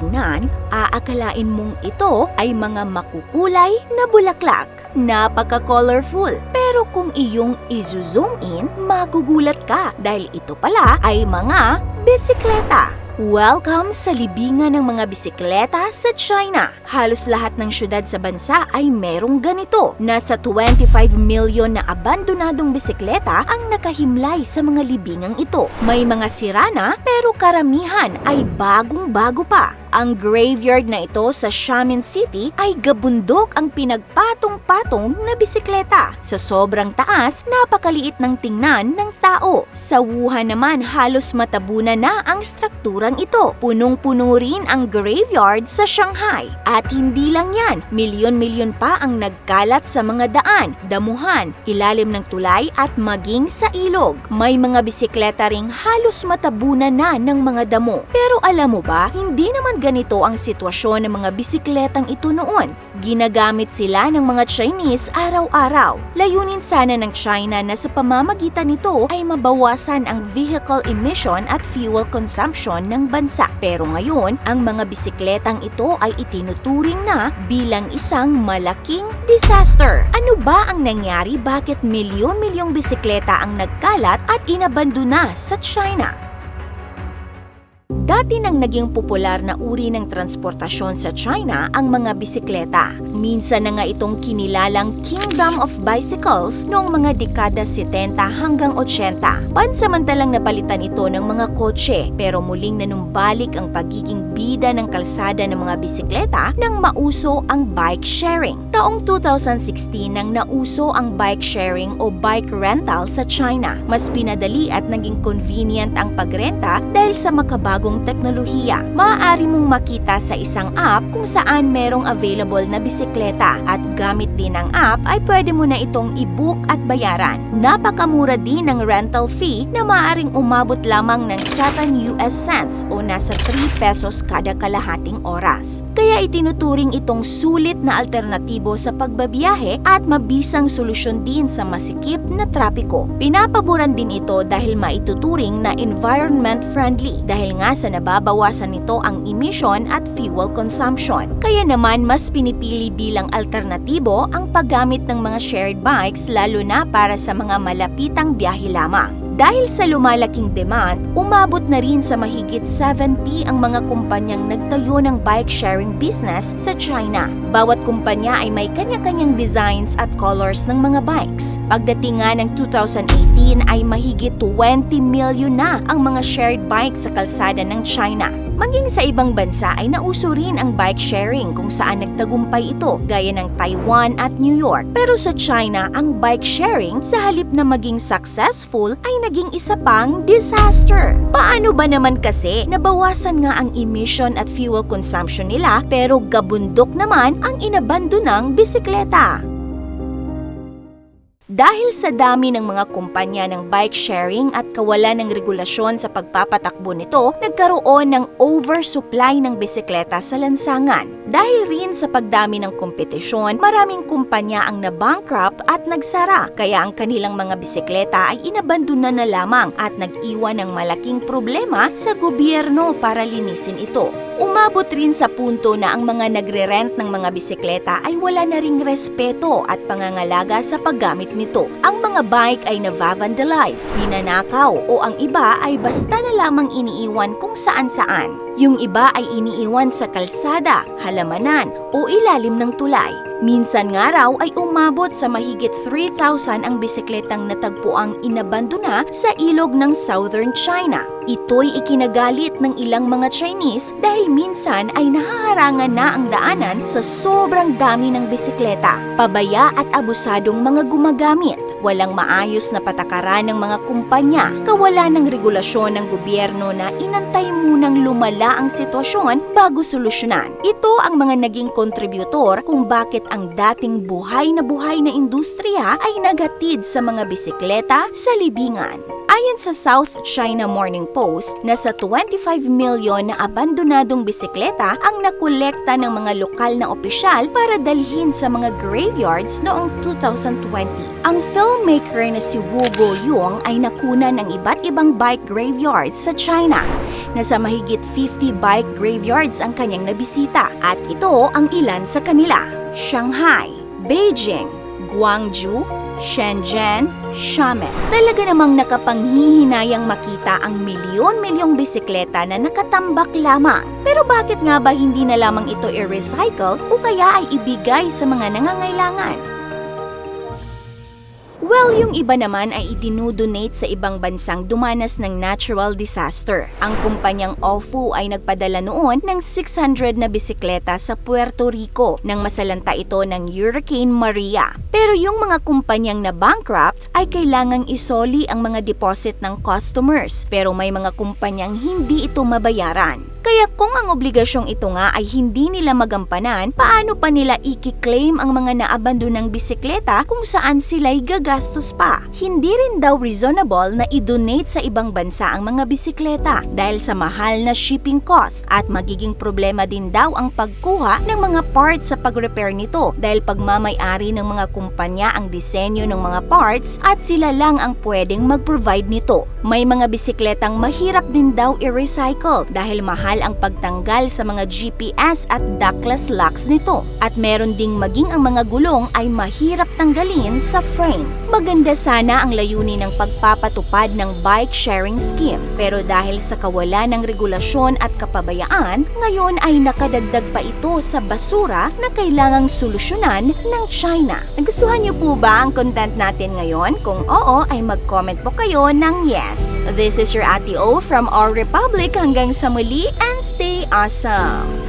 tingnan, aakalain mong ito ay mga makukulay na bulaklak. Napaka-colorful. Pero kung iyong izo-zoom in, magugulat ka dahil ito pala ay mga bisikleta. Welcome sa libingan ng mga bisikleta sa China. Halos lahat ng syudad sa bansa ay merong ganito. Nasa 25 million na abandonadong bisikleta ang nakahimlay sa mga libingang ito. May mga sira na pero karamihan ay bagong-bago pa. Ang graveyard na ito sa Xiamen City ay gabundok ang pinagpatong-patong na bisikleta. Sa sobrang taas, napakaliit ng tingnan ng tao. Sa Wuhan naman, halos matabunan na ang strukturang ito. Punong-puno rin ang graveyard sa Shanghai. At hindi lang yan, milyon-milyon pa ang nagkalat sa mga daan, damuhan, ilalim ng tulay at maging sa ilog. May mga bisikleta ring halos matabunan na ng mga damo. Pero alam mo ba, hindi naman ganito ang sitwasyon ng mga bisikletang ito noon. Ginagamit sila ng mga Chinese araw-araw. Layunin sana ng China na sa pamamagitan nito ay mabawasan ang vehicle emission at fuel consumption ng bansa. Pero ngayon, ang mga bisikletang ito ay itinuturing na bilang isang malaking disaster. Ano ba ang nangyari? Bakit milyon-milyong bisikleta ang nagkalat at inabandona sa China? Dati nang naging popular na uri ng transportasyon sa China ang mga bisikleta. Minsan na nga itong kinilalang Kingdom of Bicycles noong mga dekada 70 hanggang 80. Pansamantalang napalitan ito ng mga kotse pero muling nanumbalik ang pagiging bida ng kalsada ng mga bisikleta nang mauso ang bike sharing. Taong 2016 nang nauso ang bike sharing o bike rental sa China. Mas pinadali at naging convenient ang pagrenta dahil sa makabagong teknolohiya. Maaari mong makita sa isang app kung saan merong available na bisikleta at gamit din ng app ay pwede mo na itong i-book at bayaran. Napakamura din ng rental fee na maaaring umabot lamang ng 7 US cents o nasa 3 pesos kada kalahating oras. Kaya itinuturing itong sulit na alternatibo sa pagbabiyahe at mabisang solusyon din sa masikip na trapiko. Pinapaboran din ito dahil maituturing na environment friendly dahil nga sa nababawasan nito ang emission at fuel consumption. Kaya naman mas pinipili bilang alternatibo ang paggamit ng mga shared bikes lalo na para sa mga malapitang biyahe lamang. Dahil sa lumalaking demand, umabot na rin sa mahigit 70 ang mga kumpanyang nagtayo ng bike sharing business sa China. Bawat kumpanya ay may kanya-kanyang designs at colors ng mga bikes. Pagdating nga ng 2018 ay mahigit 20 million na ang mga shared bikes sa kalsada ng China. Maging sa ibang bansa ay nauso rin ang bike sharing kung saan nagtagumpay ito gaya ng Taiwan at New York. Pero sa China, ang bike sharing sa halip na maging successful ay naging isa pang disaster. Paano ba naman kasi nabawasan nga ang emission at fuel consumption nila pero gabundok naman ang inabandonang bisikleta? Dahil sa dami ng mga kumpanya ng bike sharing at kawalan ng regulasyon sa pagpapatakbo nito, nagkaroon ng oversupply ng bisikleta sa lansangan. Dahil rin sa pagdami ng kompetisyon, maraming kumpanya ang nabankrupt at nagsara, kaya ang kanilang mga bisikleta ay inabandona na lamang at nag-iwan ng malaking problema sa gobyerno para linisin ito. Umabot rin sa punto na ang mga nagre-rent ng mga bisikleta ay wala na ring respeto at pangangalaga sa paggamit nito. Ang mga bike ay nava-vandalize, ninanakaw o ang iba ay basta na lamang iniiwan kung saan-saan. Yung iba ay iniiwan sa kalsada, halamanan o ilalim ng tulay. Minsan nga raw ay umabot sa mahigit 3,000 ang bisikletang natagpuang inabandona sa ilog ng Southern China. Ito'y ikinagalit ng ilang mga Chinese dahil minsan ay nahaharangan na ang daanan sa sobrang dami ng bisikleta. Pabaya at abusadong mga gumagamit. Walang maayos na patakaran ng mga kumpanya, kawalan ng regulasyon ng gobyerno na inantay munang lumala ang sitwasyon bago solusyonan. Ito ang mga naging kontributor kung bakit ang dating buhay na industriya ay naghatid sa mga bisikleta sa libingan. Ayon sa South China Morning Post, nasa 25 milyon na abandonadong bisikleta ang nakolekta ng mga lokal na opisyal para dalhin sa mga graveyards noong 2020. Ang filmmaker na si Wu Guoyong ay nakuna ng iba't ibang bike graveyards sa China. Nasa mahigit 50 bike graveyards ang kanyang nabisita at ito ang ilan sa kanila: Shanghai, Beijing, Guangzhou, Shenzhen, Xiamen. Talaga namang nakapanghihinayang makita ang milyon-milyong bisikleta na nakatambak lamang. Pero bakit nga ba hindi na lamang ito i-recycle o kaya ay ibigay sa mga nangangailangan? Well, yung iba naman ay idinudonate sa ibang bansang dumanas ng natural disaster. Ang kumpanyang Ofo ay nagpadala noon ng 600 na bisikleta sa Puerto Rico nang masalanta ito ng Hurricane Maria. Pero yung mga kumpanyang na-bankrupt ay kailangang isoli ang mga deposit ng customers, pero may mga kumpanyang hindi ito mabayaran. Kaya kung ang obligasyong ito nga ay hindi nila magampanan, paano pa nila i-claim ang mga naabandonang bisikleta kung saan sila'y gagastos pa? Hindi rin daw reasonable na i-donate sa ibang bansa ang mga bisikleta dahil sa mahal na shipping cost at magiging problema din daw ang pagkuha ng mga parts sa pag-repair nito dahil pagmamay-ari ng mga kumpanya ang disenyo ng mga parts at sila lang ang pwedeng mag-provide nito. May mga bisikletang mahirap din daw i-recycle dahil mahal ang pagtanggal sa mga GPS at ductless locks nito. At meron ding maging ang mga gulong ay mahirap tanggalin sa frame. Maganda sana ang layunin ng pagpapatupad ng bike sharing scheme. Pero dahil sa kawalan ng regulasyon at kapabayaan, ngayon ay nakadagdag pa ito sa basura na kailangang solusyonan ng China. Nagustuhan niyo po ba ang content natin ngayon? Kung oo, ay mag-comment po kayo ng yes. This is your Ate O from Our Republic. Hanggang sa muli and stay awesome!